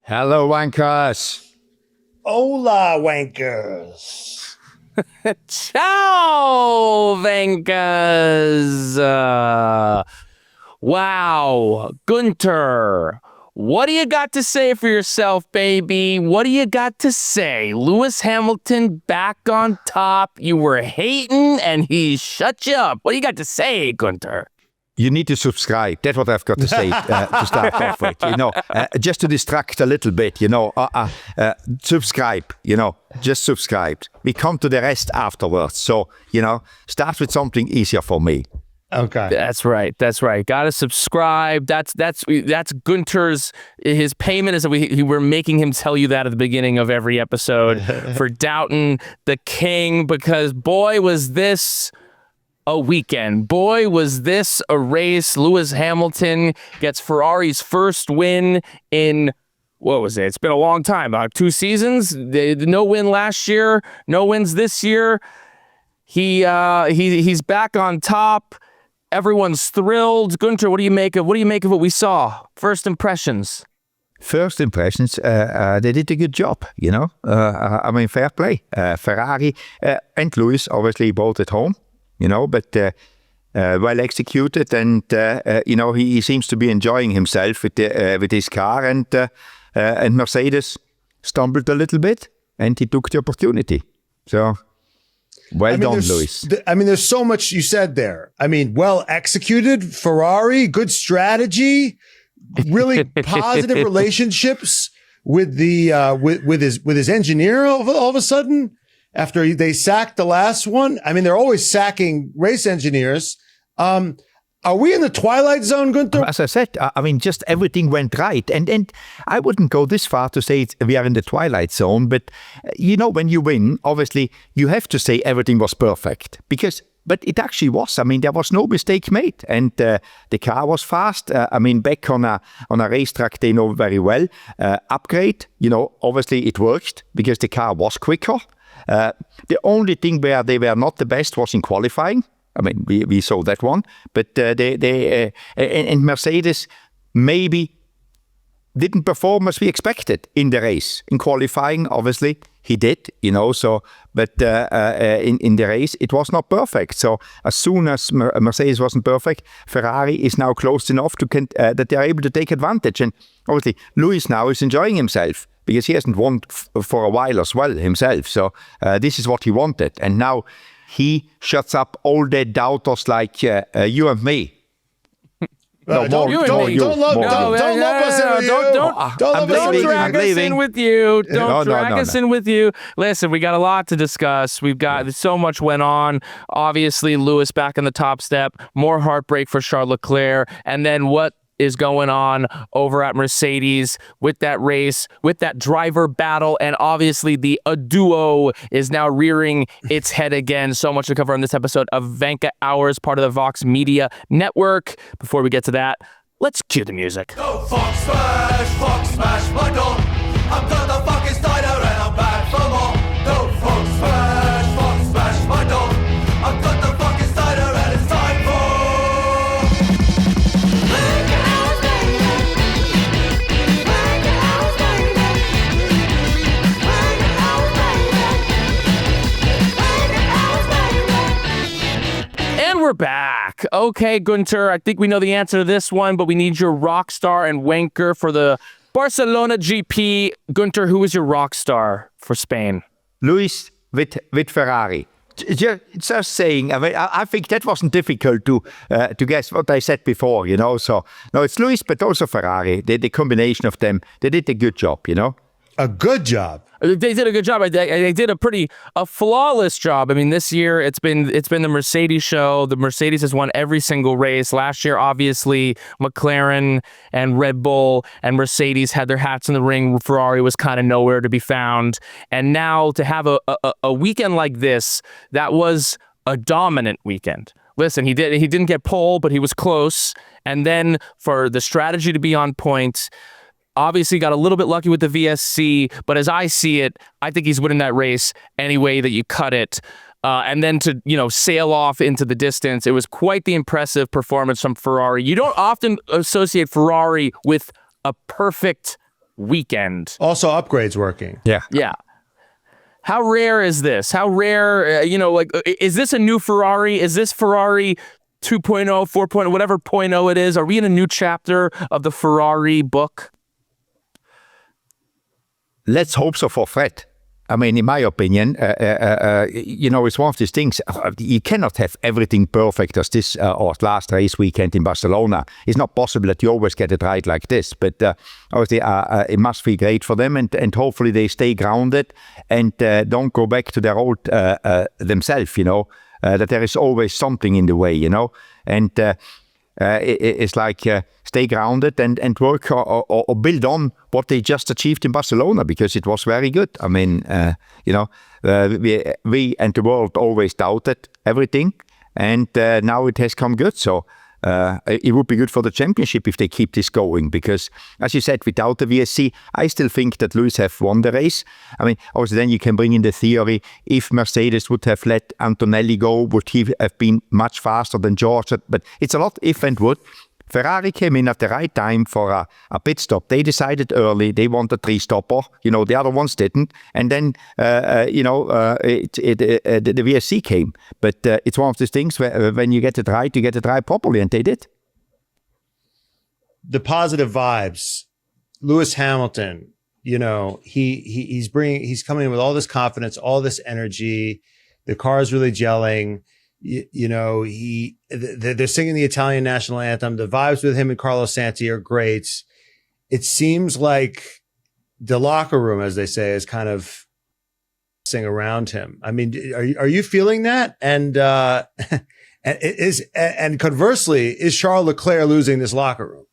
Hello, Wankers. Hola, Wankers. Ciao, Vankas. Wow, Guenther. What do you got to say for yourself, baby? What do you got to say? Lewis Hamilton back on top. You were hating, and he shut you up. What do you got to say, Guenther? You need to subscribe. That's what I've got to say to start off with. Just to distract a little bit, subscribe, just subscribe. We come to the rest afterwards. So, start with something easier for me. Okay. That's right. Got to subscribe. That's Guenther's. His payment is that we're making him tell you that at the beginning of every episode for doubting the king, because boy, was this a weekend. Boy, was this a race. Lewis Hamilton gets Ferrari's first win in, what was it? It's been a long time, about 2 seasons. No win last year, no wins this year. He's back on top. Everyone's thrilled. Guenther, what do you make of what we saw? First impressions. First impressions, they did a good job, fair play. Ferrari and Lewis, obviously, both at home. But well executed, and he seems to be enjoying himself with his car, and Mercedes stumbled a little bit, and he took the opportunity. So, well done, Lewis. There's so much you said there. Well executed, Ferrari, good strategy, really positive relationships with the with his engineer all of a sudden. After they sacked the last one, they're always sacking race engineers. Are we in the twilight zone, Guenther? As I said, just everything went right. And I wouldn't go this far to say we are in the twilight zone. But, when you win, obviously, you have to say everything was perfect. But it actually was. There was no mistake made. And the car was fast. Back on a racetrack, they know very well. Upgrade, obviously it worked because the car was quicker. The only thing where they were not the best was in qualifying. We saw that one, but they and Mercedes maybe didn't perform as we expected in the race. In qualifying, obviously he did, So, but in the race it was not perfect. So as soon as Mercedes wasn't perfect, Ferrari is now close enough to that they are able to take advantage. And obviously Lewis now is enjoying himself, because he hasn't won for a while as well himself. So this is what he wanted. And now he shuts up all the doubters like you and me. Don't lump us in with you. Don't drag us in with you. Don't drag us in with you. Listen, we got a lot to discuss. We've got so much went on. Obviously, Lewis back in the top step. More heartbreak for Charles Leclerc. And then what is going on over at Mercedes with that race, with that driver battle, and obviously the duo is now rearing its head again. So much to cover in this episode of Vankah Hours, part of the Vox Media Network. Before we get to that, let's cue the music. Go Fox smash, my God. I'm done the fucking Steiner and I'm back for more. Go Fox smash, my God. I'm done the fucking Steiner and it's time for we're back. Okay, Guenther, I think we know the answer to this one, but we need your Rockstar and Wanker for the Barcelona GP. Guenther, who is your Rockstar for Spain? Lewis with Ferrari. Just saying, I think that wasn't difficult to guess what I said before, So, no, it's Lewis, but also Ferrari. The combination of them, they did a good job, A good job. They did a good job. They did a flawless job. This year it's been the Mercedes show. The Mercedes has won every single race. Last year, obviously, McLaren and Red Bull and Mercedes had their hats in the ring. Ferrari was kind of nowhere to be found. And now to have a weekend like this, that was a dominant weekend. Listen, he didn't get pole, but he was close. And then for the strategy to be on point, obviously got a little bit lucky with the VSC, but as I see it, I think he's winning that race any way that you cut it. And then to, sail off into the distance, it was quite the impressive performance from Ferrari. You don't often associate Ferrari with a perfect weekend. Also, upgrades working. Yeah. Yeah. How rare is this? How rare, is this a new Ferrari? Is this Ferrari 2.0, 4.0, whatever .0 it is? Are we in a new chapter of the Ferrari book? Let's hope so for Fred. I mean, in my opinion, it's one of these things. You cannot have everything perfect as this or last race weekend in Barcelona. It's not possible that you always get it right like this. But obviously, it must be great for them, and hopefully they stay grounded and don't go back to their old themselves. That there is always something in the way. And it's like stay grounded and work or build on what they just achieved in Barcelona, because it was very good. I mean, we and the world always doubted everything, and now it has come good. So it would be good for the championship if they keep this going, because, as you said, without the VSC, I still think that Lewis have won the race. I mean, also then you can bring in the theory, if Mercedes would have let Antonelli go, would he have been much faster than George? But it's a lot if and would. Ferrari came in at the right time for a pit stop. They decided early they want a three-stopper. The other ones didn't. And then, the VSC came. But it's one of those things where when you get it right properly, and they did. The positive vibes. Lewis Hamilton, he's coming in with all this confidence, all this energy. The car is really gelling. They're singing the Italian national anthem. The vibes with him and Carlos Santi are great. It seems like the locker room, as they say, is kind of sing around him. I mean, are you feeling that? And conversely, is Charles Leclerc losing this locker room?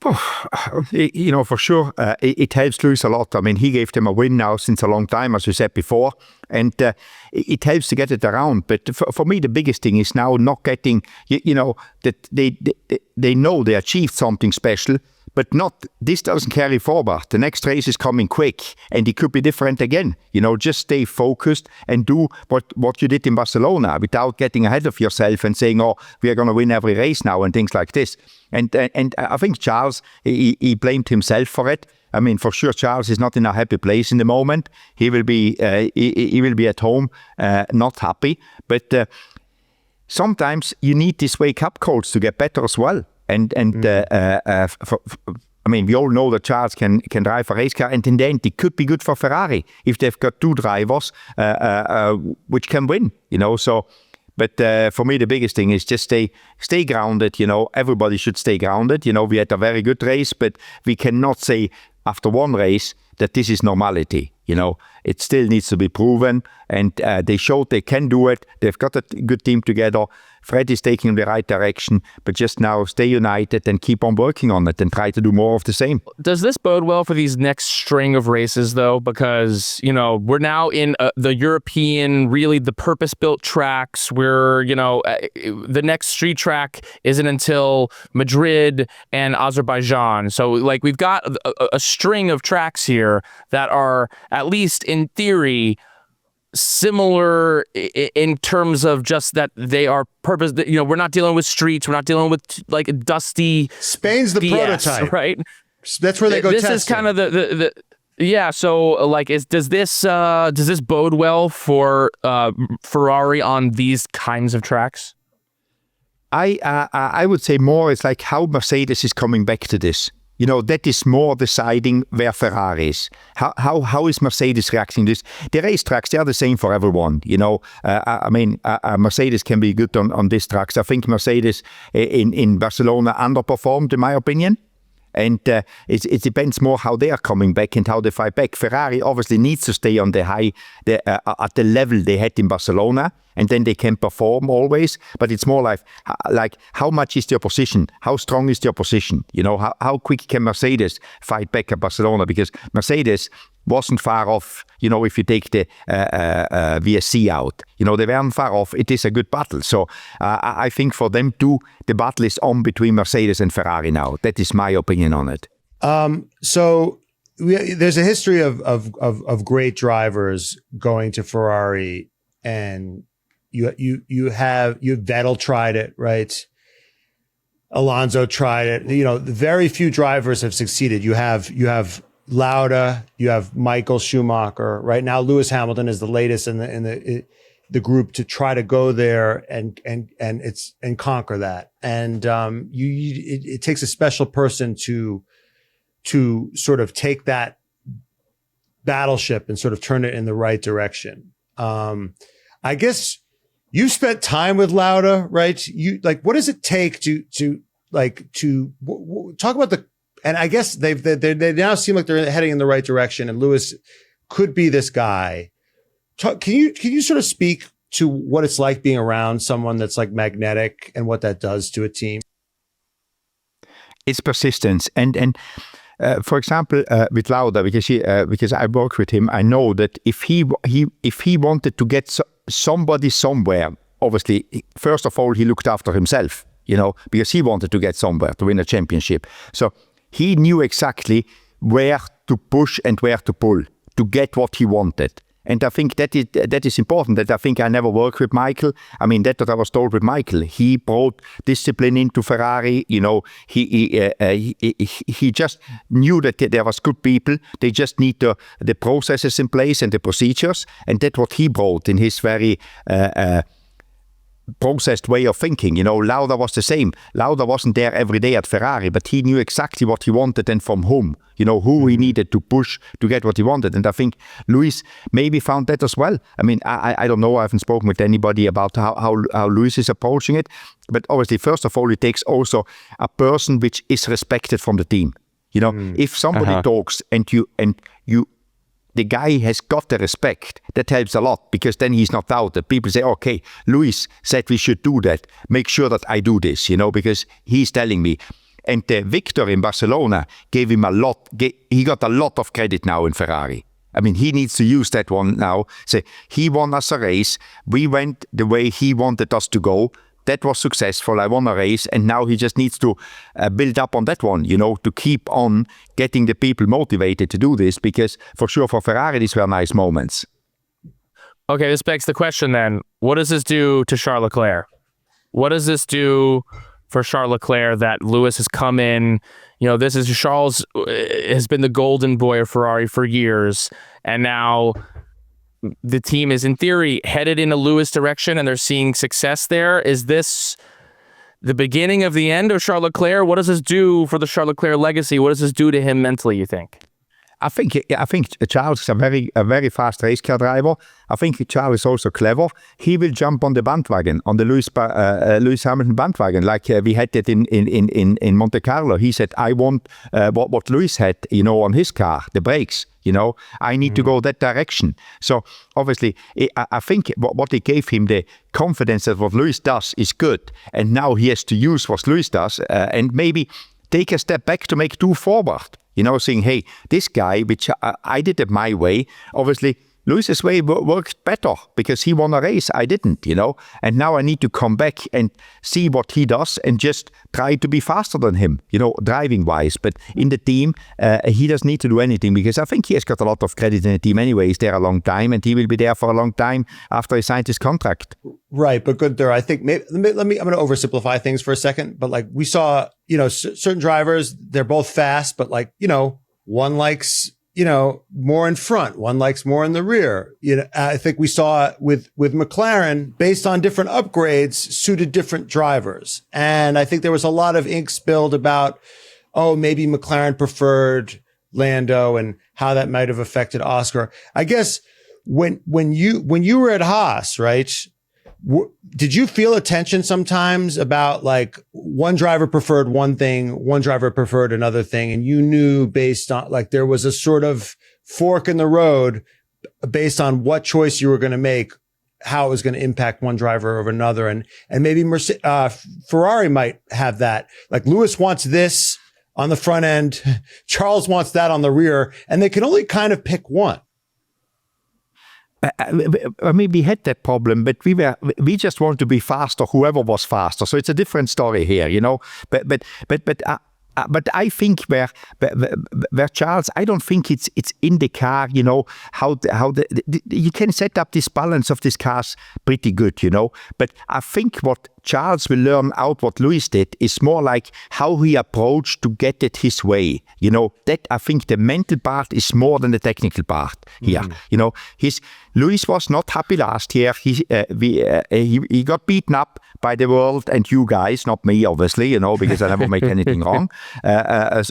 For sure, it helps Lewis a lot. I mean, he gave them a win now since a long time, as we said before, and it helps to get it around. But for me, the biggest thing is now not getting, that they know they achieved something special, but this doesn't carry forward. The next race is coming quick, and it could be different again. just stay focused and do what you did in Barcelona without getting ahead of yourself and saying, oh, we are going to win every race now and things like this. And I think Charles, he blamed himself for it. I mean, for sure, Charles is not in a happy place in the moment. He will be at home, not happy. But sometimes you need these wake-up calls to get better as well. I mean, we all know that Charles can drive a race car, and in the end, it could be good for Ferrari if they've got two drivers which can win. So. But for me, the biggest thing is just stay grounded. Everybody should stay grounded. We had a very good race, but we cannot say after one race that this is normality. It still needs to be proven, and they showed they can do it. They've got a good team together. Fred is taking the right direction, but just now stay united and keep on working on it and try to do more of the same. Does this bode well for these next string of races, though? Because, we're now in the European, really the purpose-built tracks where, the next street track isn't until Madrid and Azerbaijan. So, we've got a string of tracks here that are, at least in theory, similar in terms of just that they are purpose. We're not dealing with streets. We're not dealing with dusty. Spain's the BS, prototype, right? That's where they go. This testing. is kind of the yeah. So does this bode well for Ferrari on these kinds of tracks? I would say more. It's like how Mercedes is coming back to this. That is more deciding where Ferrari is. How is Mercedes reacting to this? The racetracks, they are the same for everyone. Mercedes can be good on these tracks. I think Mercedes in Barcelona underperformed, in my opinion. And it depends more how they are coming back and how they fight back. Ferrari obviously needs to stay on the high, at the level they had in Barcelona, and then they can perform always. But it's more like how much is the opposition? How strong is the opposition? How quick can Mercedes fight back at Barcelona? Because Mercedes wasn't far off, if you take the VSC out. They weren't far off. It is a good battle. So I think for them too, the battle is on between Mercedes and Ferrari now. That is my opinion on it. There's a history of great drivers going to Ferrari, and you have Vettel tried it, right? Alonso tried it. Very few drivers have succeeded. You have Lauda, you have Michael Schumacher. Right now, Lewis Hamilton is the latest in the group to try to go there and conquer that. And it takes a special person to sort of take that battleship and sort of turn it in the right direction. I guess you spent time with Lauda, right? What does it take to talk about and I guess they now seem like they're heading in the right direction, and Lewis could be this guy. Can you sort of speak to what it's like being around someone that's like magnetic and what that does to a team? It's persistence, and for example, with Lauda, because I work with him, I know that if he wanted to get somebody somewhere, obviously, first of all, he looked after himself, because he wanted to get somewhere to win a championship. So he knew exactly where to push and where to pull to get what he wanted. And I think that is important. That I think I never worked with Michael. I mean, that's what I was told with Michael. He brought discipline into Ferrari. He just knew that there was good people. They just need the processes in place and the procedures. And that's what he brought in his very processed way of thinking. Lauda was the same. Lauda wasn't there every day at Ferrari, but he knew exactly what he wanted and from whom, who he needed to push to get what he wanted. And I think Lewis maybe found that as well. I mean, I don't know. I haven't spoken with anybody about how Lewis is approaching it. But obviously, first of all, it takes also a person which is respected from the team. If somebody talks and you the guy has got the respect, that helps a lot, because then he's not doubted. People say, okay, Luis said we should do that. Make sure that I do this, because he's telling me. And Victor in Barcelona gave him a lot. He got a lot of credit now in Ferrari. I mean, he needs to use that one now. Say, he won us a race. We went the way he wanted us to go. That was successful. I won a race, and now he just needs to build up on that one, to keep on getting the people motivated to do this, because for sure for Ferrari, these were nice moments. Okay, this begs the question then, what does this do to Charles Leclerc? What does this do for Charles Leclerc that Lewis has come in? Charles has been the golden boy of Ferrari for years, and now the team is in theory headed in a Lewis direction and they're seeing success there. Is this the beginning of the end of Charles Leclerc? What does this do for the Charles Leclerc legacy? What does this do to him mentally, you think? I think Charles is a very fast race car driver. I think Charles is also clever. He will jump on the bandwagon, on the Lewis Hamilton bandwagon, like we had it in Monte Carlo. He said, I want what Lewis had, on his car, the brakes. I need to go that direction. So obviously, I think what they gave him the confidence that what Lewis does is good, and now he has to use what Lewis does and maybe take a step back to make two forward. Saying, hey, this guy, which I did it my way, obviously Lewis's way worked better because he won a race. I didn't, and now I need to come back and see what he does and just try to be faster than him, driving wise. But in the team, he doesn't need to do anything, because I think he has got a lot of credit in the team anyway. He's there a long time, and he will be there for a long time after he signed his contract. Right. But Guenther, I think I'm going to oversimplify things for a second, but we saw, certain drivers, they're both fast, but one likes, more in front, one likes more in the rear. I think we saw with McLaren, based on different upgrades, suited different drivers. And I think there was a lot of ink spilled about, maybe McLaren preferred Lando and how that might have affected Oscar. I guess when you were at Haas, right? Did you feel a tension sometimes about one driver preferred one thing, one driver preferred another thing, and you knew based on there was a sort of fork in the road based on what choice you were going to make, how it was going to impact one driver over another, and maybe Ferrari might have that. Lewis wants this on the front end, Charles wants that on the rear, and they can only kind of pick one. I mean, we had that problem, but we just want to be faster, whoever was faster. So it's a different story here, But I think where Charles, I don't think it's in the car, how you can set up this balance of these cars pretty good, But I think what Charles will learn out what Lewis did is more like how he approached to get it his way. That I think the mental part is more than the technical part here. Lewis was not happy last year. He got beaten up by the world and you guys, not me, obviously, because I never make anything wrong. But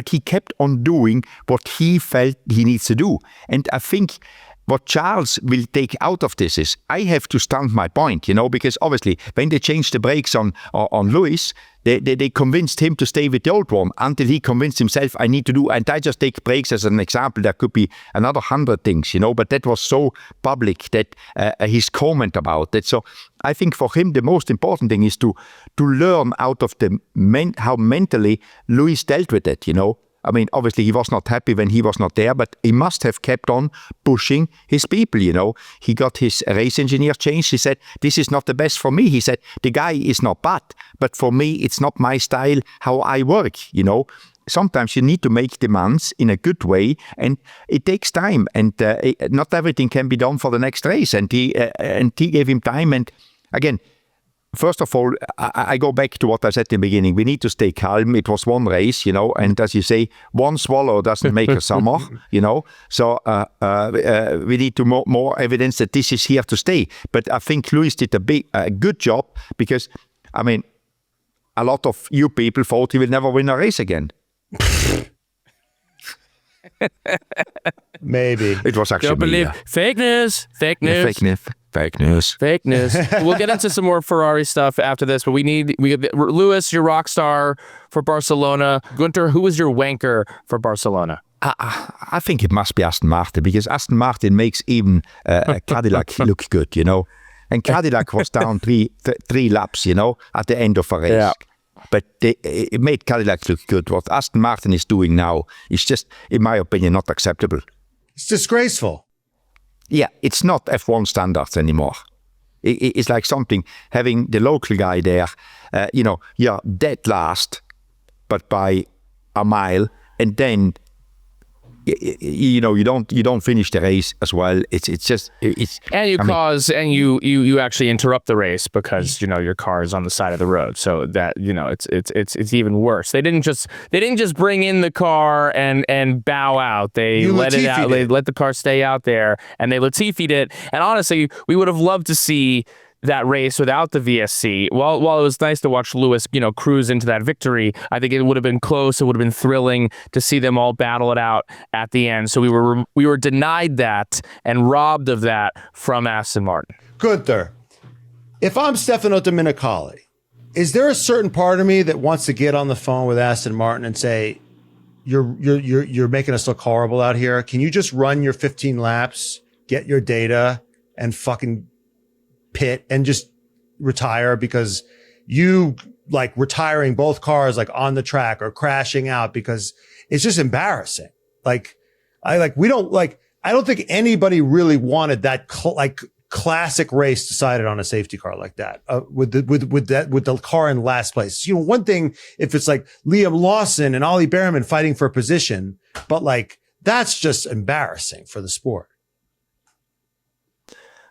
he kept on doing what he felt he needs to do. And I think what Charles will take out of this is, I have to stand my point, because obviously when they changed the brakes on Lewis, they convinced him to stay with the old one until he convinced himself, I need to do, and I just take brakes as an example. There could be another 100 things, but that was so public that his comment about it. So I think for him, the most important thing is to learn out of how mentally Lewis dealt with it, I mean, obviously he was not happy when he was not there, but he must have kept on pushing his people, He got his race engineer changed. He said, this is not the best for me. He said, the guy is not bad, but for me, it's not my style, how I work, Sometimes you need to make demands in a good way, and it takes time, and not everything can be done for the next race. And he gave him time, and again, first of all, I go back to what I said in the beginning. We need to stay calm. It was one race, and as you say, one swallow doesn't make a summer, So we need to more evidence that this is here to stay. But I think Lewis did a good job because, I mean, a lot of you people thought he will never win a race again. Maybe. It was actually Don't believe. Fake news. Fake news. Yeah, fake news. Fake news. Fake news. We'll get into some more Ferrari stuff after this, but we Lewis, your rock star for Barcelona. Guenther, who was your wanker for Barcelona? I think it must be Aston Martin, because Aston Martin makes even Cadillac look good, And Cadillac was down three laps, at the end of a race. Yeah. But it made Cadillac look good. What Aston Martin is doing now is just, in my opinion, not acceptable. It's disgraceful. Yeah, it's not F1 standards anymore. It's like something, having the local guy there, you're dead last, but by a mile, and then you don't finish the race as well. It's you actually interrupt the race because your car is on the side of the road, so that it's even worse. They didn't just bring in the car and bow out. They let it out. They let the car stay out there, and they Latifi'd it. And honestly, we would have loved to see that race without the VSC. While it was nice to watch Lewis, cruise into that victory, I think it would have been close. It would have been thrilling to see them all battle it out at the end. So we were denied that and robbed of that from Aston Martin. Guenther, if I'm Stefano Domenicali, is there a certain part of me that wants to get on the phone with Aston Martin and say, you're making us look horrible out here? Can you just run your 15 laps, get your data, and fucking pit and just retire, because you like retiring both cars like on the track or crashing out, because it's just embarrassing. I don't think anybody really wanted that classic race decided on a safety car like that, with the car in last place. One thing if it's like Liam Lawson and Ollie Behrman fighting for a position, but that's just embarrassing for the sport.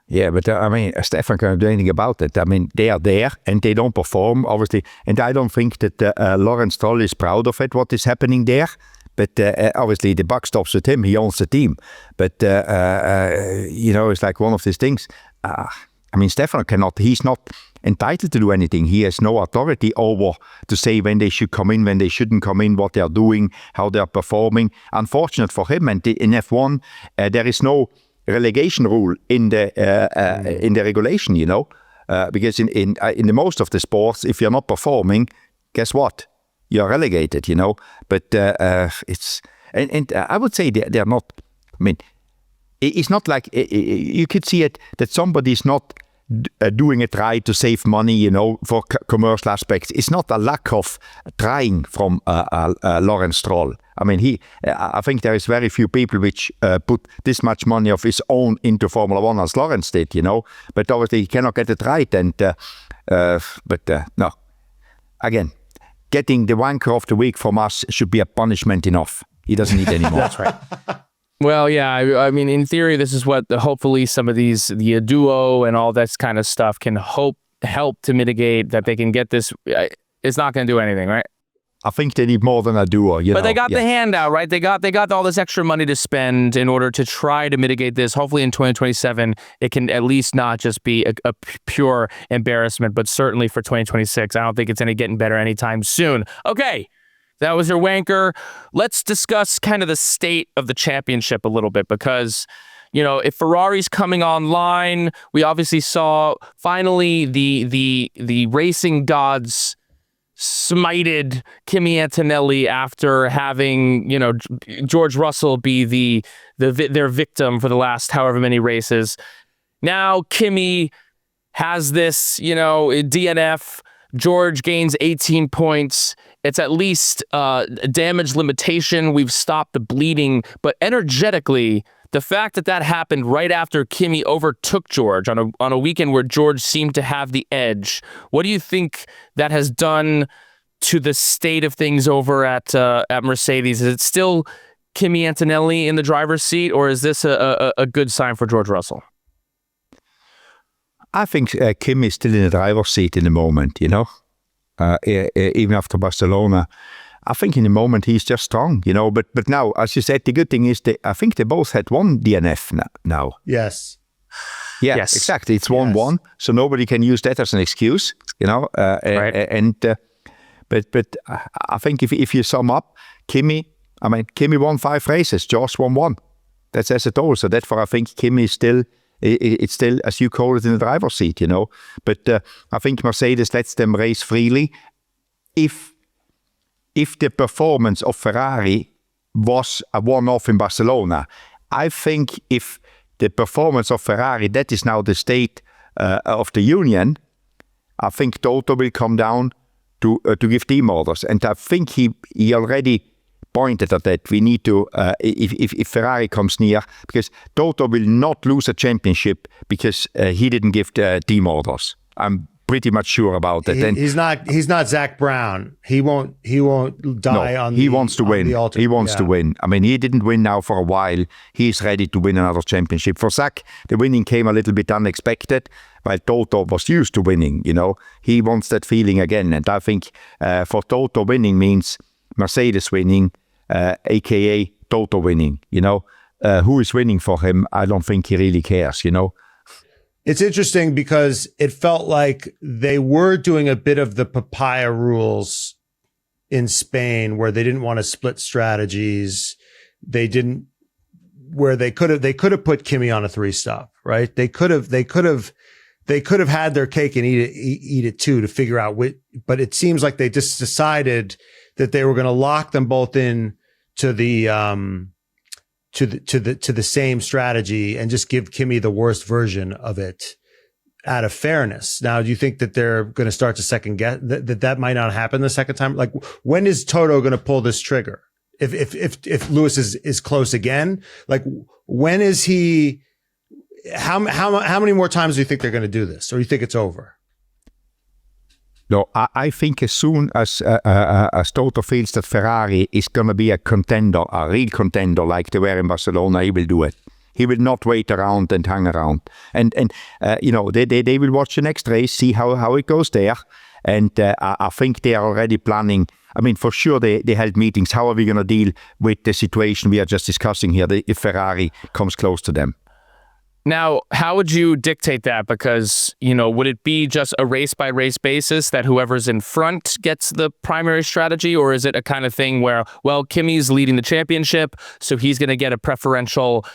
Yeah, but I mean, Stefan can't do anything about it. I mean, they are there and they don't perform, obviously. And I don't think that Lawrence Stroll is proud of it, what is happening there. But obviously, the buck stops with him. He owns the team. But, it's like one of these things. I mean, Stefan he's not entitled to do anything. He has no authority over to say when they should come in, when they shouldn't come in, what they are doing, how they are performing. Unfortunate for him. And in F1, there is no relegation rule in the regulation, because in the most of the sports, if you're not performing, guess what? You're relegated, But it's and I would say they're not. I mean, it's not like you could see it that somebody's not doing it right to save money, for commercial aspects. It's not a lack of trying from Lawrence Stroll. I mean, I think there is very few people which put this much money of his own into Formula One as Lawrence did, But obviously he cannot get it right. And no, again, getting the wanker of the week from us should be a punishment enough. He doesn't need any more. That's right. Well, yeah, I mean, in theory, this is what hopefully some of the duo and all that kind of stuff can hope help to mitigate that they can get this? It's not going to do anything, right? I think they need more than a duo. But they got the handout, right? They got all this extra money to spend in order to try to mitigate this. Hopefully in 2027, it can at least not just be a pure embarrassment, but certainly for 2026, I don't think it's getting better anytime soon. Okay, that was your wanker. Let's discuss kind of the state of the championship a little bit, because if Ferrari's coming online, we obviously saw finally the racing gods smited Kimi Antonelli after having George Russell be their victim for the last however many races. Now Kimi has this DNF. George gains 18 points. It's at least a damage limitation. We've stopped the bleeding, but energetically, the fact that happened right after Kimi overtook George on a weekend where George seemed to have the edge, what do you think that has done to the state of things over at Mercedes? Is it still Kimi Antonelli in the driver's seat, or is this a good sign for George Russell? I think Kimi is still in the driver's seat in the moment, even after Barcelona. I think in the moment he's just strong, but now, as you said, the good thing is I think they both had one DNF now. Yes. Yeah, yes. Exactly. It's 1-1, so nobody can use that as an excuse, Right. But I think if you sum up, Kimi won 5 races, George won 1. That's as it all. So therefore, I think Kimi is still, it's still, as you call it, in the driver's seat, But I think Mercedes lets them race freely. If the performance of Ferrari was a one-off in Barcelona, I think if the performance of Ferrari, that is now the state of the union, I think Toto will come down to give team orders. And I think he already pointed at that. We need to, if Ferrari comes near, because Toto will not lose a championship because he didn't give the team orders. I'm pretty much sure about that. He's not Zach Brown. He won't die on. He wants to win. He wants to win. He didn't win now for a while. He's ready to win another championship. For Zach, the winning came a little bit unexpected, while Toto was used to winning. He wants that feeling again. And I think for Toto, winning means Mercedes winning, aka Toto winning. Who is winning for him? I don't think he really cares. It's interesting because it felt like they were doing a bit of the papaya rules in Spain, where they didn't want to split strategies. They could have put Kimi on a 3-stop, right? They could have had their cake and eat it too, to figure out which, but it seems like they just decided that they were going to lock them both in to the same strategy and just give Kimi the worst version of it out of fairness. Now, do you think that they're going to start to second guess that might not happen the second time? Like, when is Toto going to pull this trigger? If Lewis is close again, like, when is he? How many more times do you think they're going to do this, or do you think it's over? No, I think as soon as Toto feels that Ferrari is going to be a contender, a real contender like they were in Barcelona, he will do it. He will not wait around and hang around. And they will watch the next race, see how it goes there. And I think they are already planning. For sure they held meetings. How are we going to deal with the situation we are just discussing here if Ferrari comes close to them? Now, how would you dictate that? Because, would it be just a race-by-race basis that whoever's in front gets the primary strategy? Or is it a kind of thing where, well, Kimi's leading the championship, so he's going to get a preferential,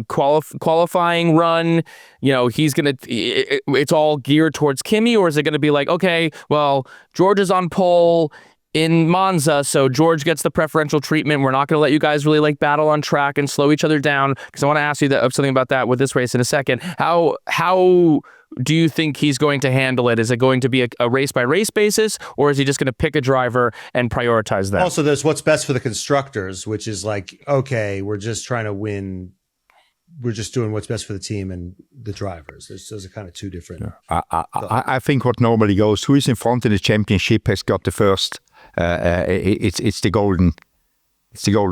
qualifying run? He's going to, it's all geared towards Kimi? Or is it going to be like, okay, well, George is on pole in Monza, so George gets the preferential treatment. We're not going to let you guys really battle on track and slow each other down, because I want to ask you something about that with this race in a second. How do you think he's going to handle it? Is it going to be a race-by-race basis, or is he just going to pick a driver and prioritize that? Also, there's what's best for the constructors, which is like, okay, we're just trying to win. We're just doing what's best for the team and the drivers. Those are kind of two different. I think what normally goes, who is in front in the championship has got the first. It's the golden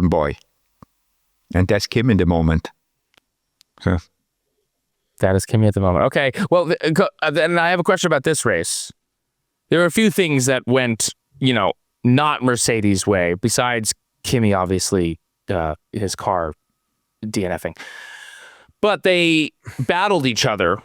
boy, and that's Kim in the moment. So. That is Kimi at the moment. Okay, well, then I have a question about this race. There are a few things that went, not Mercedes' way, besides Kimi, obviously, his car DNFing. But they battled each other,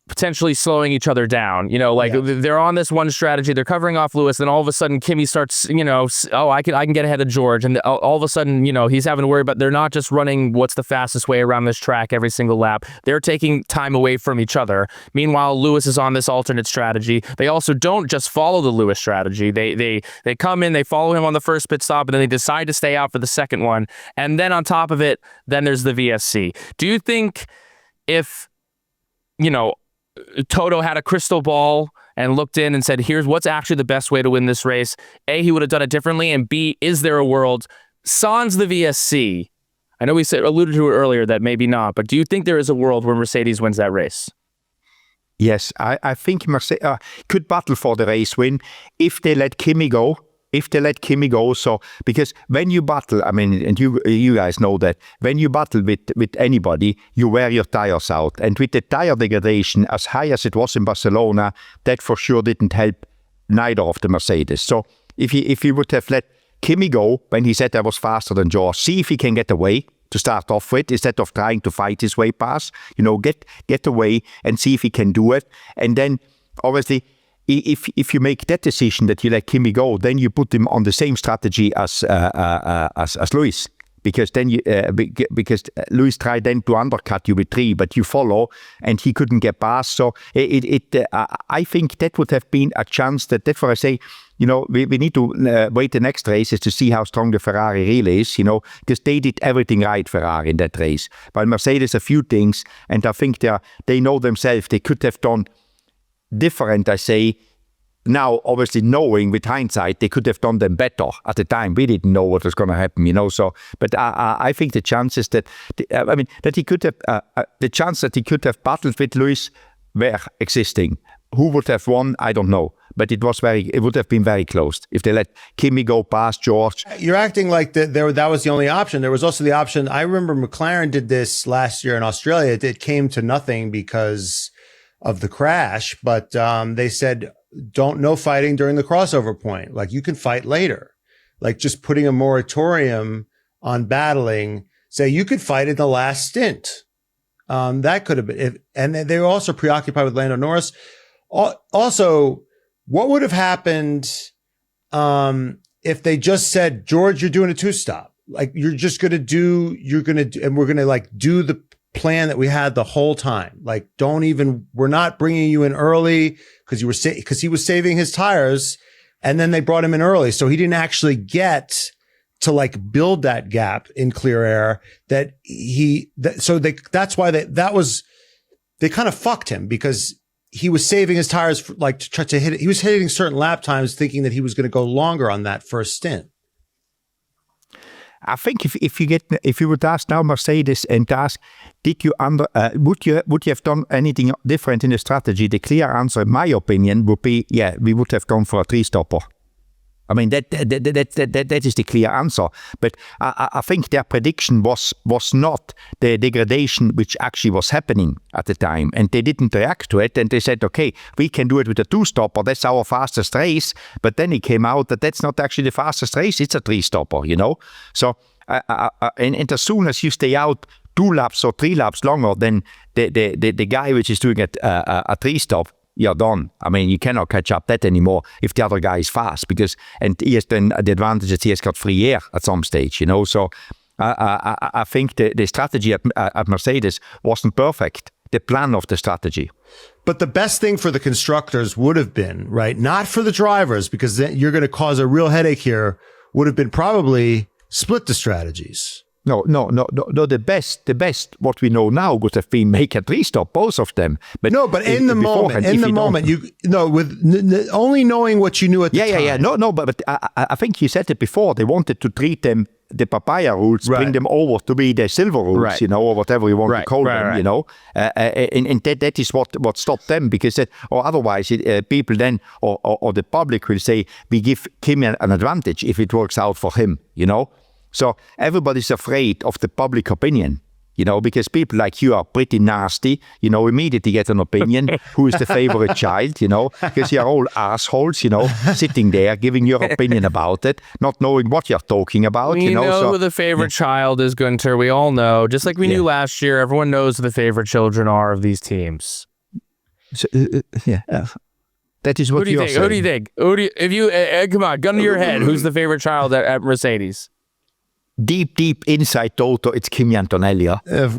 potentially slowing each other down. They're on this one strategy, they're covering off Lewis, then all of a sudden Kimi starts, I can get ahead of George, and all of a sudden, he's having to worry about, they're not just running what's the fastest way around this track every single lap, they're taking time away from each other. Meanwhile, Lewis is on this alternate strategy. They also don't just follow the Lewis strategy. They come in, they follow him on the first pit stop, and then they decide to stay out for the second one. And then on top of it, then there's the VSC. Do you think if, Toto had a crystal ball and looked in and said, here's what's actually the best way to win this race, A, he would have done it differently, and B, is there a world, sans the VSC, I know we alluded to it earlier that maybe not, but do you think there is a world where Mercedes wins that race? Yes, I think Mercedes could battle for the race win if they let Kimi go. So, because when you battle, and you guys know that, when you battle with anybody, you wear your tires out. And with the tire degradation, as high as it was in Barcelona, that for sure didn't help neither of the Mercedes. So, if he would have let Kimi go when he said I was faster than George, see if he can get away to start off with, instead of trying to fight his way past, get away and see if he can do it. And then, obviously, if you make that decision that you let Kimi go, then you put him on the same strategy as Lewis, because then because Lewis tried then to undercut you with 3, but you follow, and he couldn't get past. So I think that would have been a chance. Therefore I say, we need to wait the next races to see how strong the Ferrari really is, because they did everything right, Ferrari, in that race. While Mercedes a few things, and I think they know themselves they could have done different, I say. Now, obviously, knowing with hindsight, they could have done them better. At the time, we didn't know what was going to happen, So, but I think the chances that he could have, the chance that he could have battled with Lewis were existing. Who would have won? I don't know. But it would have been very close if they let Kimi go past George. You're acting like that was the only option. There was also the option. I remember McLaren did this last year in Australia. It came to nothing because of the crash, but they said, no fighting during the crossover point. Like, you can fight later. Like, just putting a moratorium on battling, say you could fight in the last stint. That could have been, and they were also preoccupied with Lando Norris. Also, what would have happened if they just said, George, you're doing a 2-stop. Like, and we're going to do the plan that we had the whole time. Like, we're not bringing you in early because he was saving his tires, and then they brought him in early. So he didn't actually get to build that gap in clear air that's why they kind of fucked him, because he was saving his tires to try to hit it. He was hitting certain lap times thinking that he was going to go longer on that first stint. I think if you would ask now Mercedes and ask, would you have done anything different in the strategy? The clear answer, in my opinion, would be, yeah, we would have gone for a 3-stopper. That is the clear answer. But I think their prediction was not the degradation which actually was happening at the time, and they didn't react to it. And they said, okay, we can do it with a 2-stopper. That's our fastest race. But then it came out that that's not actually the fastest race. It's a 3-stopper. So and as soon as you stay out 2 laps or 3 laps longer than the guy which is doing a 3-stop, you're done. You cannot catch up that anymore if the other guy is fast, and he has then the advantage that he has got free air at some stage, So I think the strategy at Mercedes wasn't perfect, the plan of the strategy. But the best thing for the constructors would have been, right, not for the drivers, because then you're going to cause a real headache here, would have been probably split the strategies. No. The best, what we know now would have been make a 3-stop, both of them. But in the moment, with only knowing what you knew at the time. Yeah. No. But I think you said it before. They wanted to treat them the papaya rules, bring them over to be the silver rules, or whatever you want to call them, and that is what stopped them, because or otherwise people then or the public will say we give Kimi an advantage if it works out for him, So everybody's afraid of the public opinion. because people like you are pretty nasty, immediately get an opinion. Who is the favorite child, because you're all assholes, sitting there giving your opinion about it, not knowing what you're talking about. We know who the favorite child is, Guenther. We all know. Just like we knew last year, everyone knows who the favorite children are of these teams. So, that is what you're saying. Who do you think? If you come on, gun to your head, who's the favorite child at Mercedes? Deep inside Toto, it's Kimi Antonelli.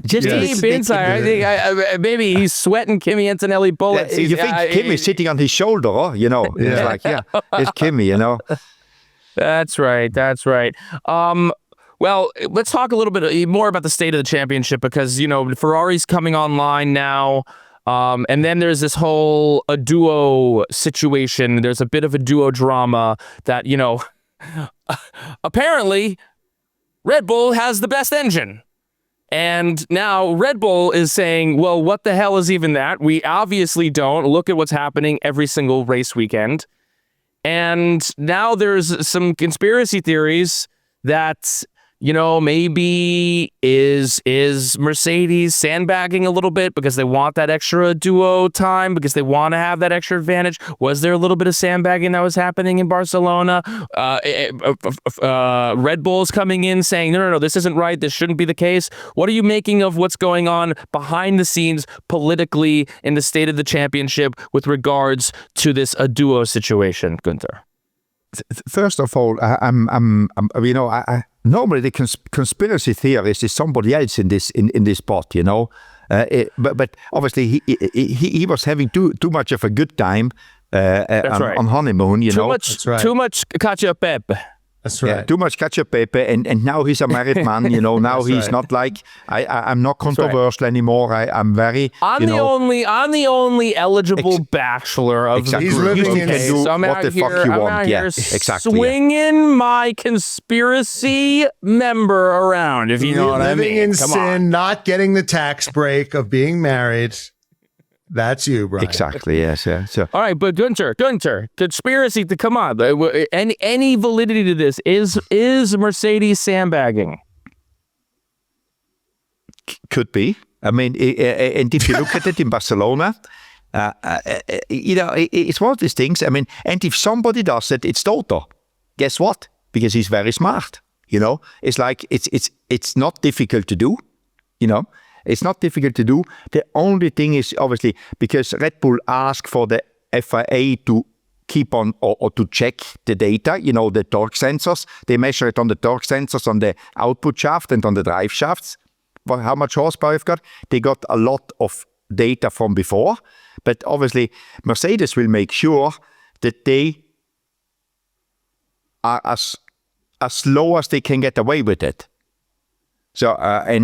Just deep inside. I think maybe he's sweating Kimi Antonelli bullets. You think Kimi's sitting on his shoulder, It's like, it's Kimi, That's right. Well, let's talk a little bit more about the state of the championship because, Ferrari's coming online now. And then there's this whole a duo situation. There's a bit of a duo drama that, apparently Red Bull has the best engine. And now Red Bull is saying, well, what the hell is even that? We obviously don't. Look at what's happening every single race weekend. And now there's some conspiracy theories that, maybe is Mercedes sandbagging a little bit because they want that extra duo time, because they want to have that extra advantage? Was there a little bit of sandbagging that was happening in Barcelona? Red Bull's coming in saying, no, this isn't right. This shouldn't be the case. What are you making of what's going on behind the scenes politically in the state of the championship with regards to this a duo situation, Guenther? First of all, normally the conspiracy theorist is somebody else in this spot, but obviously he was having too much of a good time on honeymoon, Too much cacio e pepe. That's right. Yeah, too much ketchup paper, and now he's a married man. Now he's not like I'm not controversial anymore. I'm very. I'm the only eligible bachelor of the He's group. living in So I'm what out the here, fuck you I'm want. out Yeah, here exactly. swinging my conspiracy member around. If you know what I mean. Living in Come sin, on. not getting the tax break of being married. That's you, Brian. Exactly. Yes. Yeah. So. All right, but Guenther, conspiracy. Come on, any validity to this? Is Mercedes sandbagging? Could be. I mean, and if you look at it in Barcelona, it's one of these things. I mean, and if somebody does it, it's Toto. Guess what? Because he's very smart. It's like it's not difficult to do. It's not difficult to do. The only thing is obviously because Red Bull asked for the FIA to keep on or to check the data, the torque sensors. They measure it on the torque sensors on the output shaft and on the drive shafts. For how much horsepower you've got. They got a lot of data from before, but obviously Mercedes will make sure that they are as low as they can get away with it. So, I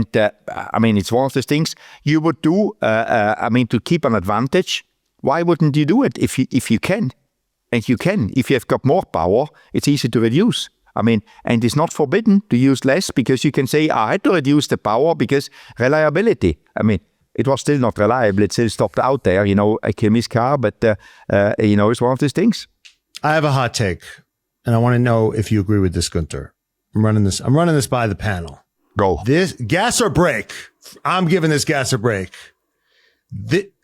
mean, it's one of those things you would do, to keep an advantage. Why wouldn't you do it if you can? And you can. If you have got more power, it's easy to reduce. I mean, and it's not forbidden to use less because you can say, I had to reduce the power because reliability. I mean, it was still not reliable. It still stopped out there, Kimi's car, but, it's one of these things. I have a hot take, and I want to know if you agree with this, Guenther. I'm running this by the panel. Go. This gas or brake. I'm giving this gas or brake.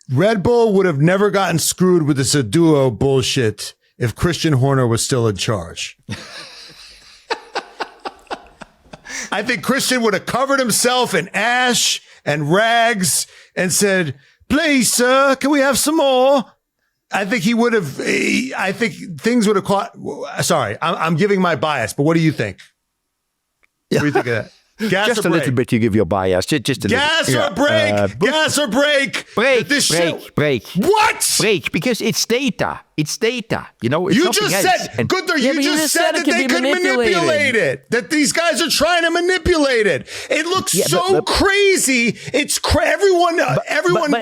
Red Bull would have never gotten screwed with this duo bullshit if Christian Horner was still in charge. I think Christian would have covered himself in ash and rags and said, "Please, sir, can we have some more?" I think he would have. I think things would have caught. Sorry, I'm giving my bias, but what do you think? What do you think of that? Gas just or a brake? little bit you give your bias. Just a gas little. or brake? Gas or brake? Brake. What? Brake, because it's data. It's data. It's You nothing just else. said, Guenther, you just said that they could manipulate it. That these guys are trying to manipulate it. It looks so crazy. It's everyone.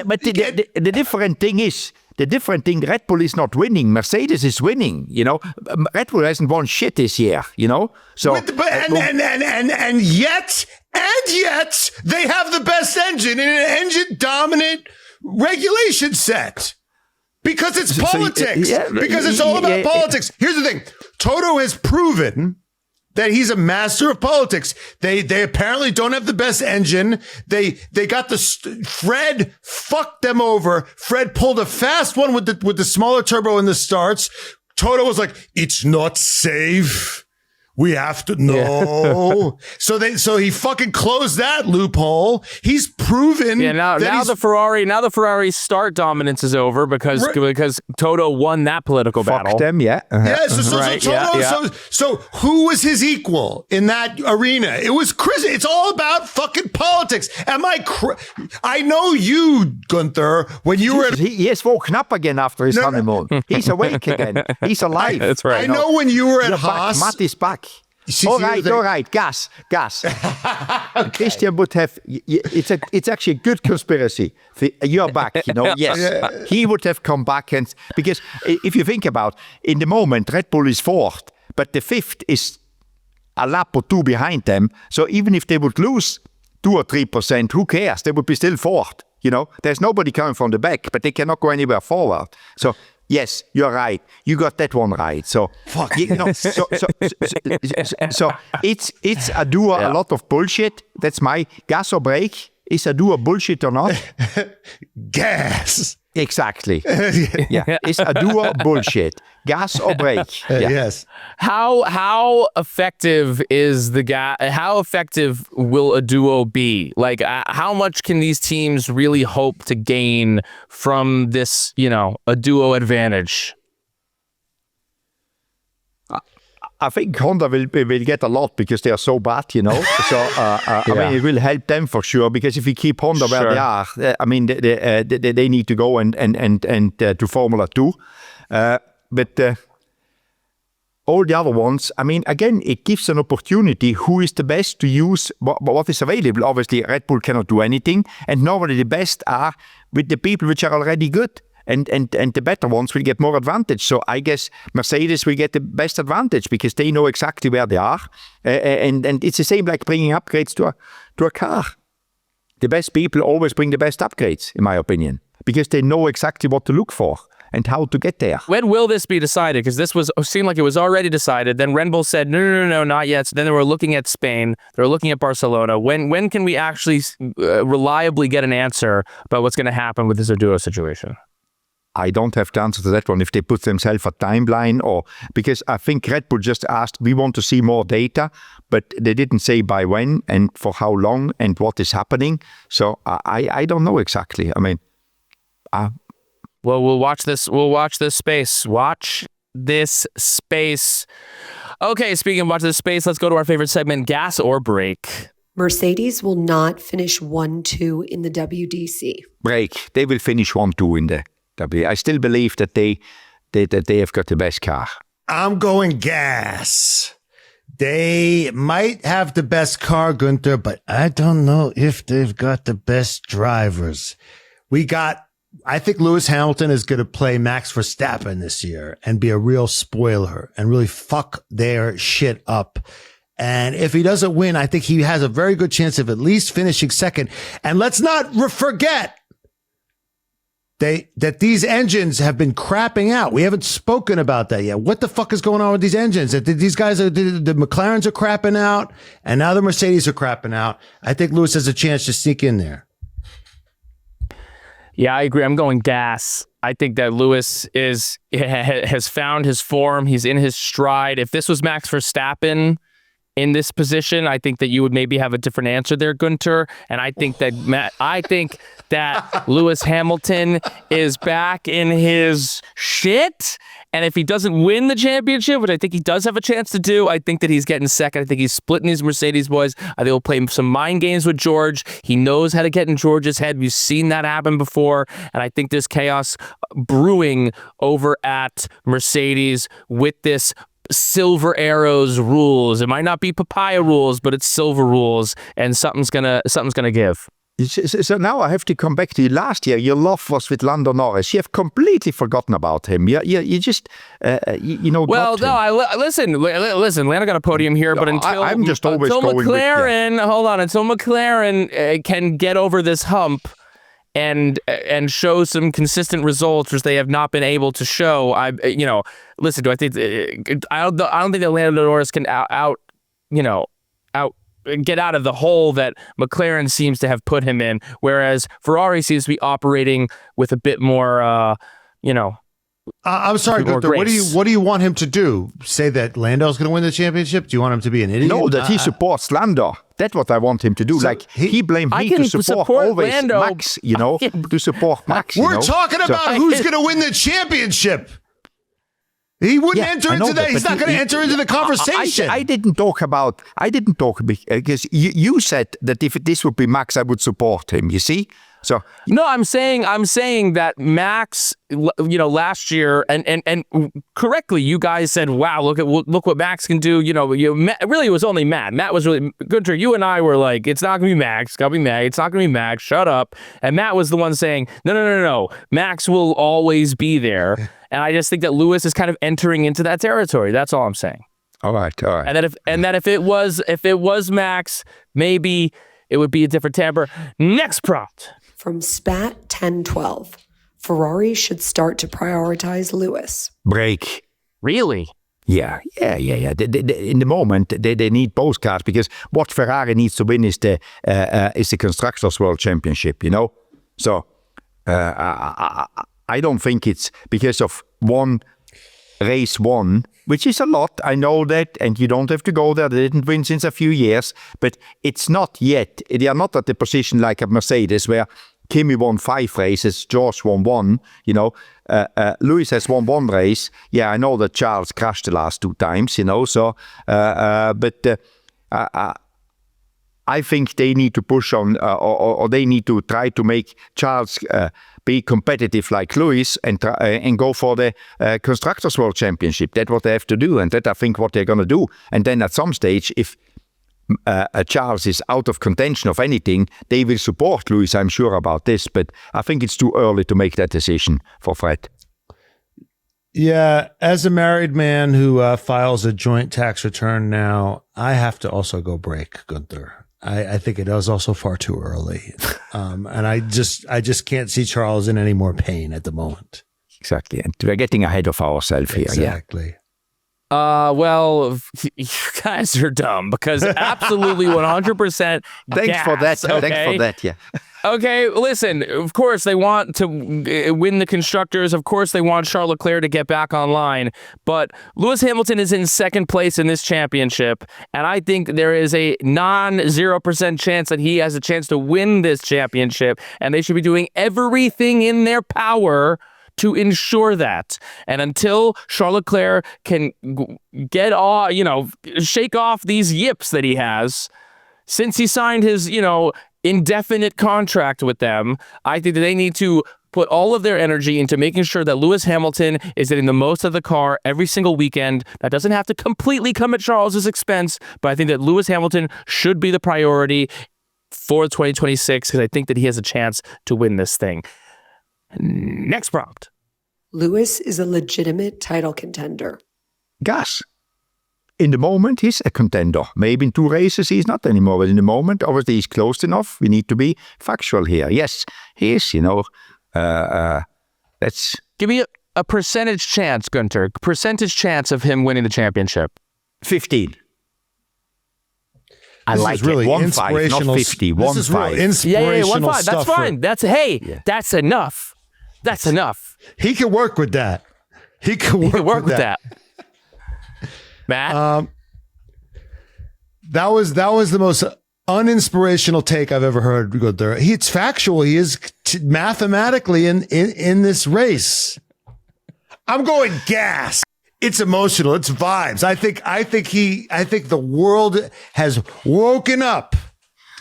But the different thing is, Red Bull is not winning. Mercedes is winning. Red Bull hasn't won shit this year. So and yet they have the best engine in an engine dominant regulation set because it's politics. Because it's all about politics. Here's the thing: Toto has proven that he's a master of politics. They apparently don't have the best engine. They got Fred fucked them over. Fred pulled a fast one with the smaller turbo in the starts. Toto was like, it's not safe. We have to know. Yeah. So he fucking closed that loophole. He's proven. Yeah. Now the Ferrari start dominance is over because Toto won that political battle. Fuck them, yeah. Yeah. So Toto. So who was his equal in that arena? It was Chris. It's all about fucking politics. I know you, Guenther. When you were, he is woken up again after his honeymoon. He's awake again. He's alive. That's right. I know when you were at Haas. Matt is back. All right. Gas. Okay. Christian would have. It's actually a good conspiracy. You're back. Yes, he would have come back, and because if you think about, in the moment, Red Bull is fourth, but the fifth is a lap or two behind them. So even if they would lose 2 or 3%, who cares? They would be still fourth. There's nobody coming from the back, but they cannot go anywhere forward. So. Yes, you're right. You got that one right. So, fuck. So it's a duo a lot of bullshit. That's my gas or brake. Is a duo bullshit or not? Gas. Exactly. Yeah. It's a duo bullshit. Gas or brake. Yes. How effective is the gas? How effective will a duo be? Like, how much can these teams really hope to gain from this, a duo advantage? I think Honda will get a lot because they are so bad, So, I mean, it will help them for sure, because if you keep Honda where they are, I mean, they need to go and to Formula 2. But all the other ones, I mean, again, it gives an opportunity. Who is the best to use what is available? Obviously, Red Bull cannot do anything. And normally the best are with the people which are already good. And the better ones will get more advantage. So I guess Mercedes will get the best advantage because they know exactly where they are. And it's the same like bringing upgrades to a car. The best people always bring the best upgrades, in my opinion, because they know exactly what to look for and how to get there. When will this be decided? Because this seemed like it was already decided. Then Red Bull said, no, not yet. So then they were looking at Spain. They were looking at Barcelona. When can we actually reliably get an answer about what's going to happen with this duo situation? I don't have the answer to that one. If they put themselves a timeline, or because I think Red Bull just asked, we want to see more data, but they didn't say by when and for how long and what is happening. So I don't know exactly. I mean, well, we'll watch this. We'll watch this space. Watch this space. Okay, speaking of watch this space, let's go to our favorite segment: gas or brake. Mercedes will not finish 1-2 in the WDC. Brake. They will finish 1-2 in the. I still believe that they have got the best car. I'm going gas. They might have the best car, Guenther, but I don't know if they've got the best drivers. I think Lewis Hamilton is going to play Max Verstappen this year and be a real spoiler and really fuck their shit up. And if he doesn't win, I think he has a very good chance of at least finishing second. And let's not forget that these engines have been crapping out. We haven't spoken about that yet. What the fuck is going on with these engines? That these guys the McLarens are crapping out, and now the Mercedes are crapping out. I think Lewis has a chance to sneak in there. Yeah, I agree. I'm going gas. I think that Lewis has found his form. He's in his stride. If this was Max Verstappen in this position, I think that you would maybe have a different answer there, Guenther. And I think that Lewis Hamilton is back in his shit. And if he doesn't win the championship, which I think he does have a chance to do, I think that he's getting second. I think he's splitting these Mercedes boys. I think he'll play some mind games with George. He knows how to get in George's head. We've seen that happen before. And I think there's chaos brewing over at Mercedes with this Silver Arrows rules. It might not be papaya rules, but it's silver rules, and something's gonna give. So now I have to come back to you. Last year, your love was with Lando Norris. You have completely forgotten about him. You just, Well, no, listen. Lando got a podium here, but I'm just always until going McLaren, with, hold on, until McLaren can get over this hump and show some consistent results, which they have not been able to show. Listen, I don't think that Lando Norris can get out of the hole that McLaren seems to have put him in, whereas Ferrari seems to be operating with a bit more, I'm sorry, Guenther, what do you want him to do? Say that Lando's going to win the championship? Do you want him to be an idiot? No, that he supports Lando. That's what I want him to do. So he blamed me to support always Lando. Max, to support Max. We're talking about who's going to win the championship. He wouldn't enter into that. He's not going to enter into the conversation. I didn't talk because you said that if this would be Max, I would support him. You see? So no, I'm saying that Max, last year, and correctly, you guys said, "Wow, look what Max can do." Really, it was only Matt. Matt was really Guenther. You and I were like, "It's not gonna be Max. It's gotta be Max. It's not gonna be Max. Shut up." And Matt was the one saying, "No. Max will always be there." And I just think that Lewis is kind of entering into that territory. That's all I'm saying. All right. And that if it was Max, maybe it would be a different timbre. Next prompt. From Spat 1012, Ferrari should start to prioritize Lewis. Break. Really? Yeah. In the moment, they need both cars because what Ferrari needs to win is the Constructors' World Championship, So I don't think it's because of one race won, which is a lot. I know that, and you don't have to go there. They didn't win since a few years, but it's not yet. They are not at the position like a Mercedes where Kimi won 5 races, George won 1. Lewis has won 1 race. Yeah, I know that Charles crashed the last 2 times. So, but I think they need to push on, or they need to try to make Charles be competitive like Lewis and go for the Constructors' World Championship. That's what they have to do, and that I think what they're going to do. And then at some stage, if Charles is out of contention of anything, they will support Lewis, I'm sure about this, but I think it's too early to make that decision for Fred. Yeah, as a married man who files a joint tax return now, I have to also go break, Guenther. I think it is also far too early. And I just can't see Charles in any more pain at the moment. Exactly. And we're getting ahead of ourselves here. Exactly. Well, you guys are dumb because absolutely 100% Thanks for that. Okay? Thanks for that, yeah. Okay, listen, of course they want to win the Constructors. Of course they want Charles Leclerc to get back online. But Lewis Hamilton is in second place in this championship. And I think there is a non-0% chance that he has a chance to win this championship. And they should be doing everything in their power to ensure that. And until Charles Leclerc can get off, shake off these yips that he has, since he signed his, indefinite contract with them, I think that they need to put all of their energy into making sure that Lewis Hamilton is getting the most of the car every single weekend. That doesn't have to completely come at Charles's expense, but I think that Lewis Hamilton should be the priority for 2026 because I think that he has a chance to win this thing. Next prompt. Lewis is a legitimate title contender. Gas. In the moment, he's a contender. Maybe in 2 races, he's not anymore. But in the moment, obviously, he's close enough. We need to be factual here. Yes, he is, Let's give me a percentage chance, Guenther. Percentage chance of him winning the championship. 15. I this like is really it. 1-5, not 50. 1-5. This is real inspirational 1-5. That's fine. That's enough. That's enough. He can work with that. He can work with that. Matt? That was the most uninspirational take I've ever heard go there. It's factual. He is mathematically in this race. I'm going gas. It's emotional. It's vibes. I think the world has woken up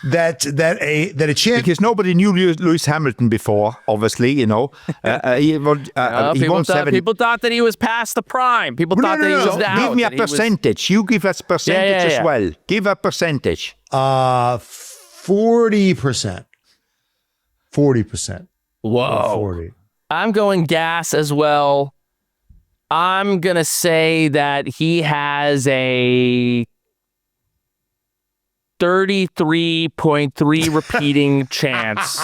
that a champion, because nobody knew Lewis Hamilton before, obviously, people thought that he was past the prime. People thought that he was out. Give me a percentage. You give us percentage as well. Give a percentage. 40%. 40%. Whoa. 40. I'm going gas as well. I'm gonna say that he has a 33.3 repeating chance.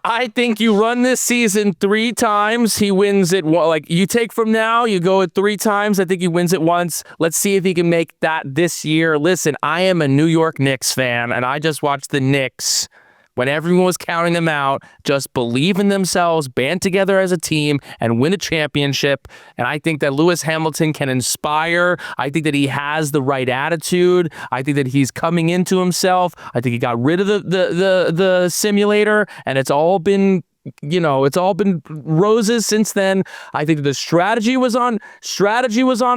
I think you run this season 3 times. He wins it. Like, you take from now, you go it 3 times. I think he wins it once. Let's see if he can make that this year. Listen, I am a New York Knicks fan, and I just watched the Knicks, when everyone was counting them out, just believe in themselves, band together as a team, and win a championship. And I think that Lewis Hamilton can inspire. I think that he has the right attitude. I think that he's coming into himself. I think he got rid of the simulator, and it's all been roses since then. I think the strategy was on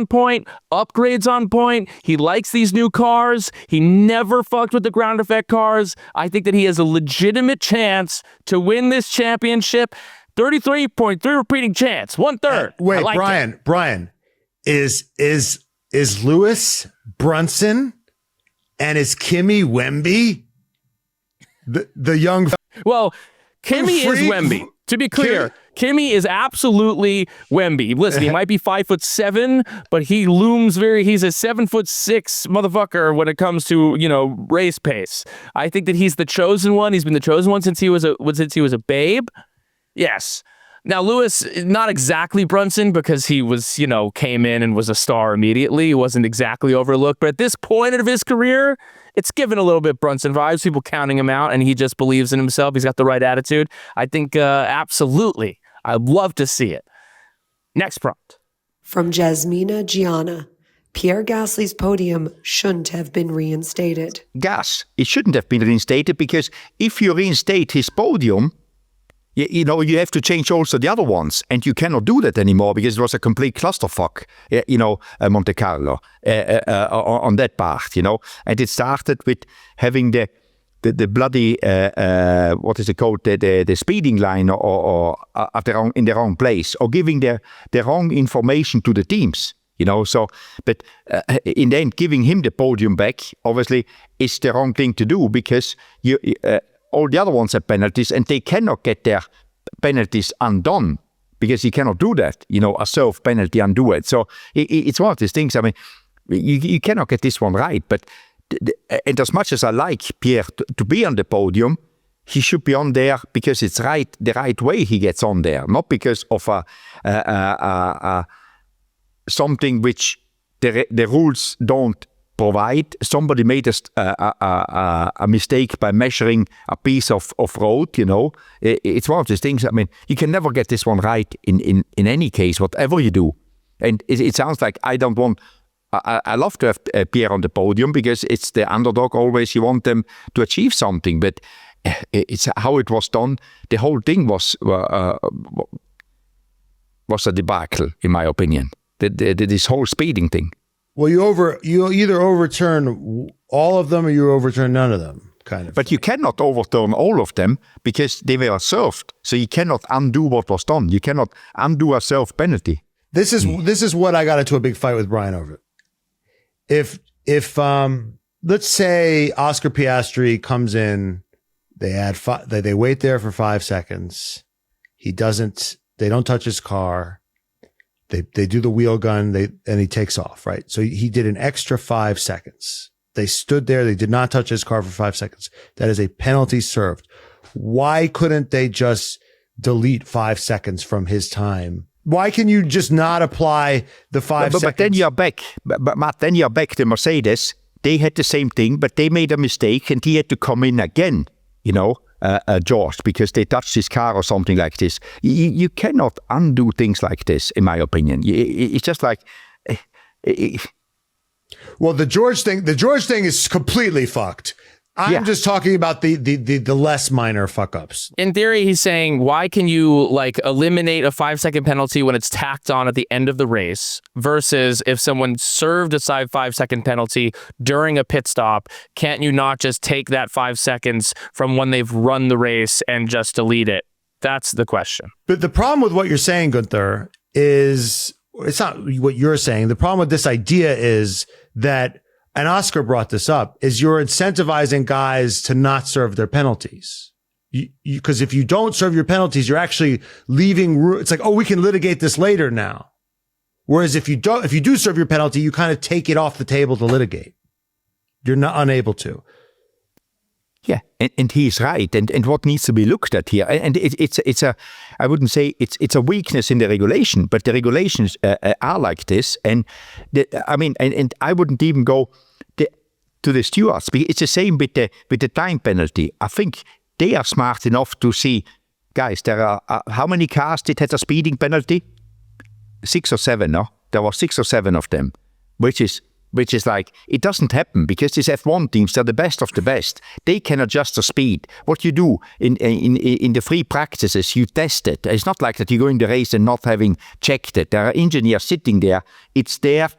point, upgrades on point. He likes these new cars. He never fucked with the ground effect cars. I think that he has a legitimate chance to win this championship. 33.3 repeating chance, 1/3. Wait, Brian, is Lewis Brunson and is Kimi Wemby the young? Well, Kimi is Wemby. To be clear, Kimi is absolutely Wemby. Listen, he might be 5'7", but he looms he's a 7'6" motherfucker when it comes to, race pace. I think that he's the chosen one. He's been the chosen one since he was a babe. Yes. Now, Lewis, not exactly Brunson, because he was, came in and was a star immediately. He wasn't exactly overlooked. But at this point of his career, it's given a little bit Brunson vibes, people counting him out, and he just believes in himself. He's got the right attitude. I think, absolutely, I'd love to see it. Next prompt. From Jasmina Gianna. Pierre Gasly's podium shouldn't have been reinstated. It shouldn't have been reinstated, because if you reinstate his podium, you have to change also the other ones, and you cannot do that anymore because it was a complete clusterfuck, Monte Carlo, on that part, And it started with having the bloody, what is it called, the speeding line or in the wrong place, or giving the wrong information to the teams. But in the end, giving him the podium back, obviously, is the wrong thing to do, because all the other ones have penalties, and they cannot get their penalties undone, because you cannot do that, a self-penalty undo it. So it's one of these things. I mean, you cannot get this one right. But and as much as I like Pierre to be on the podium, he should be on there because it's the right way he gets on there, not because of something which the rules don't provide. Somebody made a mistake by measuring a piece of road, It's one of these things. I mean, you can never get this one right in any case, whatever you do. And it sounds like I don't want... I love to have Pierre on the podium, because it's the underdog always. You want them to achieve something, but it's how it was done. The whole thing was a debacle, in my opinion. This whole speeding thing. Well, you either overturn all of them or you overturn none of them, kind of. But you cannot overturn all of them, because they were served. So you cannot undo what was done. You cannot undo a self penalty. This is what I got into a big fight with Brian over. If let's say Oscar Piastri comes in, they wait there for 5 seconds. They don't touch his car. They do the wheel gun, and he takes off, right? So he did an extra 5 seconds. They stood there. They did not touch his car for 5 seconds. That is a penalty served. Why couldn't they just delete 5 seconds from his time? Why can you just not apply the 5 seconds? But then you're back. But Matt, then you're back to Mercedes. They had the same thing, but they made a mistake, and he had to come in again, George, because they touched his car or something like this. You cannot undo things like this, in my opinion. It's just like... Well, the George thing is completely fucked. I'm just talking about the less minor fuck ups. In theory, he's saying, why can you eliminate a 5-second penalty when it's tacked on at the end of the race, versus if someone served a 5-second penalty during a pit stop, can't you not just take that 5 seconds from when they've run the race and just delete it? That's the question. But the problem with what you're saying, Guenther, is it's not what you're saying. The problem with this idea is that, and Oscar brought this up, is you're incentivizing guys to not serve their penalties. Because if you don't serve your penalties, you're actually leaving room. It's like, we can litigate this later now. Whereas if you do serve your penalty, you kind of take it off the table to litigate. You're not unable to. Yeah, and he's right. And what needs to be looked at here, and it's a, I wouldn't say it's a weakness in the regulation, but the regulations are like this. And and I wouldn't even go to the stewards. It's the same with the time penalty. I think they are smart enough to see, guys, there are how many cars did have a speeding penalty? 6 or 7, no? There were 6 or 7 of them, which is like, it doesn't happen because these F1 teams, they're the best of the best. They can adjust the speed. What you do in the free practices, you test it. It's not like that you go in the race and not having checked it. There are engineers sitting there. It's their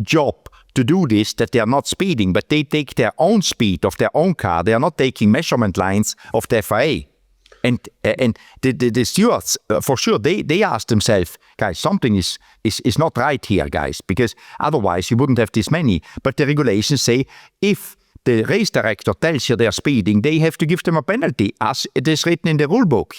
job to do this, that they are not speeding, but they take their own speed of their own car. They are not taking measurement lines of the FIA. And the stewards, for sure, they ask themselves, guys, something is not right here, guys, because otherwise you wouldn't have this many. But the regulations say if the race director tells you they're speeding, they have to give them a penalty, as it is written in the rule book,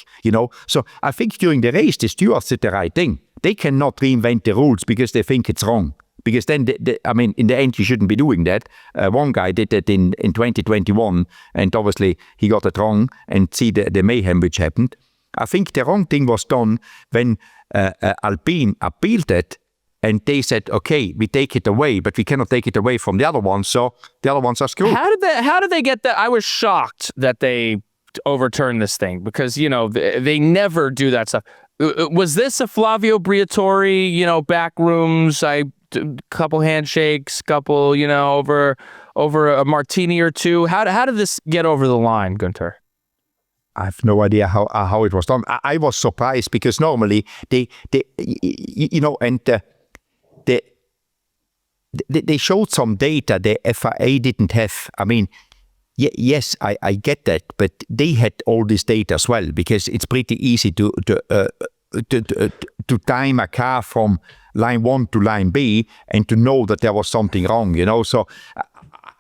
So I think during the race, the stewards did the right thing. They cannot reinvent the rules because they think it's wrong. Because then, in the end, you shouldn't be doing that. One guy did that in 2021, and obviously he got it wrong, and see the mayhem which happened. I think the wrong thing was done when Alpine appealed it, and they said, okay, we take it away, but we cannot take it away from the other ones, so the other ones are screwed. How did they get that? I was shocked that they overturned this thing, because, they never do that stuff. Was this a Flavio Briatore, back rooms, couple handshakes, over a martini or two? How did this get over the line, Guenther? I have no idea how it was done. I was surprised because normally they showed some data the FIA didn't have. Yes, I get that, but they had all this data as well, because it's pretty easy to time a car from line 1 to line B and to know that there was something wrong, So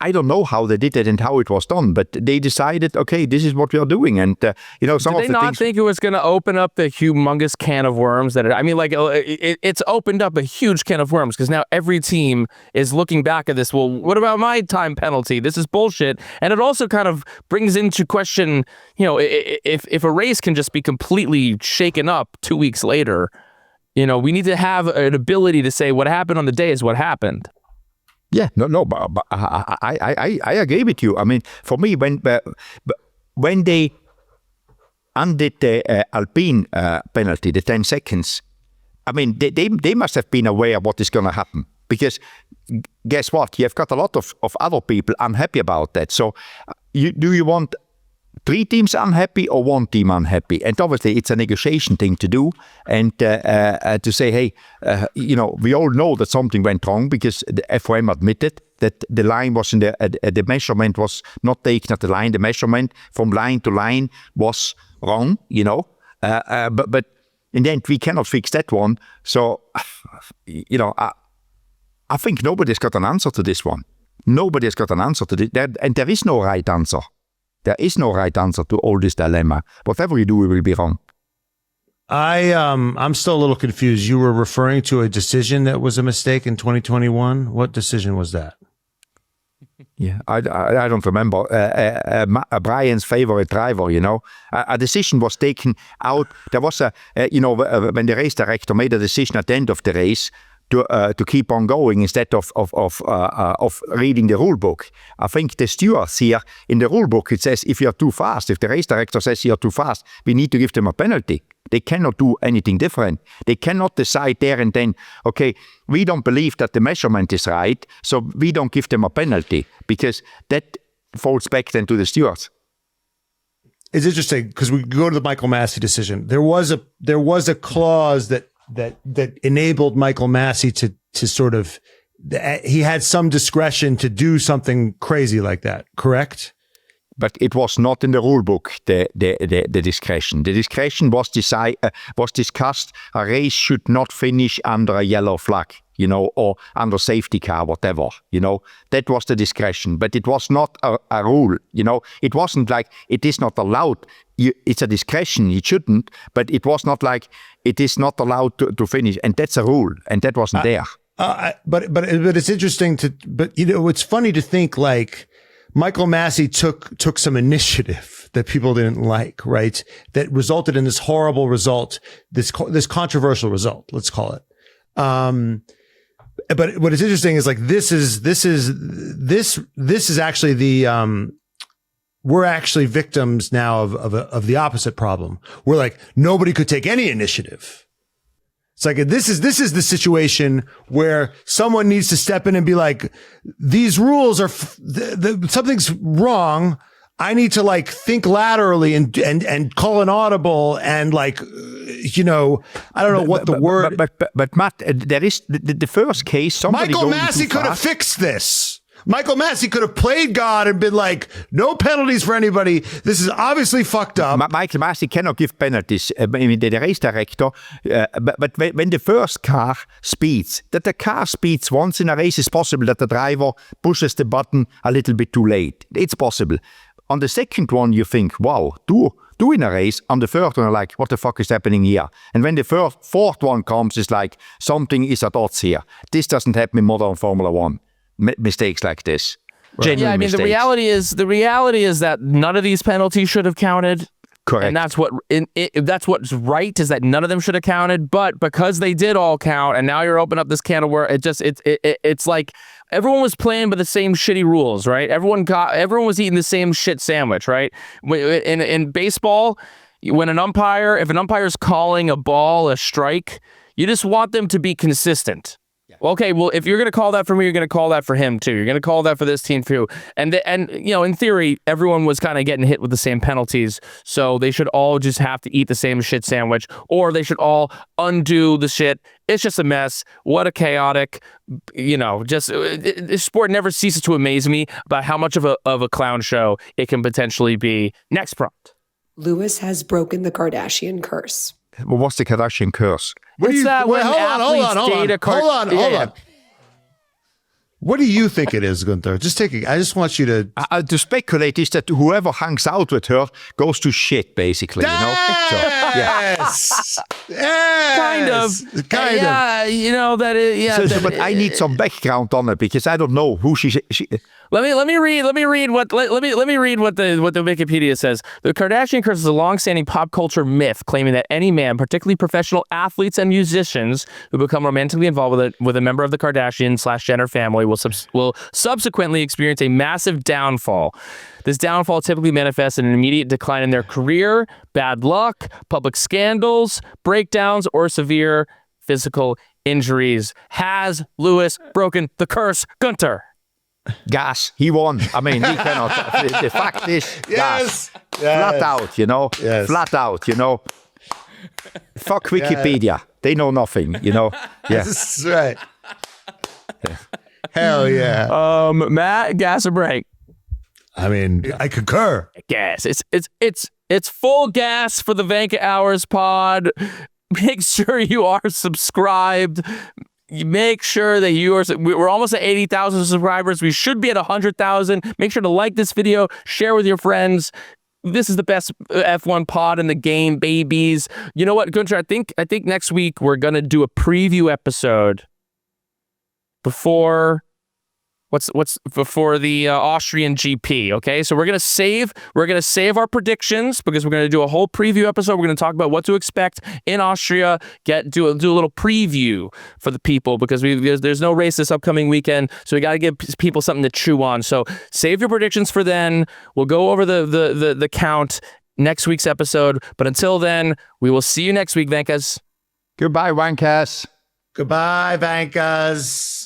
I don't know how they did it and how it was done, but they decided, okay, this is what we are doing. And, some of the things... Did they not think it was going to open up the humongous can of worms? It's opened up a huge can of worms, because now every team is looking back at this. Well, what about my time penalty? This is bullshit. And it also kind of brings into question, if a race can just be completely shaken up 2 weeks later, we need to have an ability to say what happened on the day is what happened. Yeah, no, but I agree with you. For me, when they undid the Alpine penalty, the 10 seconds, they must have been aware of what is going to happen. Because guess what? You've got a lot of other people unhappy about that. So do you want 3 teams unhappy or 1 team unhappy? And obviously it's a negotiation thing to do, and to say, hey, we all know that something went wrong, because the FOM admitted that the line was the measurement was not taken at the line. The measurement from line to line was wrong, but in the end we cannot fix that one. So, I think nobody's got an answer to this one. Nobody's got an answer to this, and there is no right answer. There is no right answer to all this dilemma. Whatever you do, it will be wrong. I'm still a little confused. You were referring to a decision that was a mistake in 2021. What decision was that? Yeah, I don't remember. Brian's favorite driver, a decision was taken out. There was when the race director made a decision at the end of the race to keep on going instead of reading the rule book. I think the stewards here in the rule book, it says if you're too fast, if the race director says you're too fast, we need to give them a penalty. They cannot do anything different. They cannot decide there and then, okay, we don't believe that the measurement is right, so we don't give them a penalty, because that falls back then to the stewards. It's interesting because we go to the Michael Massey decision. There was a clause that enabled Michael Massey to sort of, he had some discretion to do something crazy like that, correct? But it was not in the rule book, the discretion. The discretion was discussed. A race should not finish under a yellow flag, or under safety car, whatever, That was the discretion, but it was not a rule, It wasn't like it is not allowed. It's a discretion, it shouldn't, but it was not like it is not allowed to finish, and that's a rule, and that wasn't there. But it's interesting it's funny to think like Michael Massey took some initiative that people didn't like, right? That resulted in this horrible result, this controversial result, let's call it. But what is interesting is like, this is actually the, we're actually victims now of the opposite problem. We're like, nobody could take any initiative. It's like, this is the situation where someone needs to step in and be like, these rules are, something's wrong. I need to like think laterally and call an audible and like, I don't know what the word. But Matt, there is the first case. Somebody Michael Massey could have fixed this. Michael Massey could have played God and been like, no penalties for anybody. This is obviously fucked up. Michael Massey cannot give penalties. I mean, the race director. But when the first car speeds, that the car speeds once in a race is possible that the driver pushes the button a little bit too late. It's possible. On the second one, you think, wow, two in a race. On the third one, you're like, what the fuck is happening here? And when the fourth one comes, it's like, something is at odds here. This doesn't happen in modern Formula One. Mistakes like this. Right. Yeah, I mean, mistakes. the reality is that none of these penalties should have counted. Correct. And that's what's right, is that none of them should have counted. But because they did all count, and now you're opening up this can of worms, it's like everyone was playing by the same shitty rules, right? Everyone was eating the same shit sandwich, right? In baseball, if an umpire is calling a ball a strike, you just want them to be consistent. Okay, well, if you're going to call that for me, you're going to call that for him too. You're going to call that for this team too. And in theory, everyone was kind of getting hit with the same penalties, so they should all just have to eat the same shit sandwich, or they should all undo the shit. It's just a mess. What a chaotic, this sport never ceases to amaze me about how much of a clown show it can potentially be. Next prompt. Lewis has broken the Kardashian curse. Well, what's the Kardashian curse? Hold on. What do you think it is, Guenther? I just want you to... To speculate is that whoever hangs out with her goes to shit, basically, Yes! Yes! Kind of. That is... Yeah, but I need some background on it, because I don't know who she Let me read what the Wikipedia says. The Kardashian curse is a long-standing pop culture myth claiming that any man, particularly professional athletes and musicians, who become romantically involved with a member of the Kardashian/Jenner family will subsequently experience a massive downfall. This downfall typically manifests in an immediate decline in their career, bad luck, public scandals, breakdowns, or severe physical injuries. Has Lewis broken the curse, Guenther? Gas. He won. I mean, he cannot. The fact is, gas. Flat out, Yes. Flat out, Fuck Wikipedia. They know nothing, Yeah. That's right. Hell yeah. Matt, gas or break? I mean, I concur. Gas. It's full gas for the Vankah Hours pod. Make sure you are subscribed. Make sure that we're almost at 80,000 subscribers. We should be at 100,000. Make sure to like this video, share with your friends. This is the best F1 pod in the game, babies. You know what, Guenther? I think next week we're gonna do a preview episode before the Austrian GP. Okay, so we're gonna save our predictions, because we're gonna do a whole preview episode. We're gonna talk about what to expect in Austria. Do a little preview for the people, because there's no race this upcoming weekend, so we got to give people something to chew on. So save your predictions for then. We'll go over the count next week's episode. But until then, we will see you next week, Vankahs. Goodbye, Wankers. Goodbye, Vankas.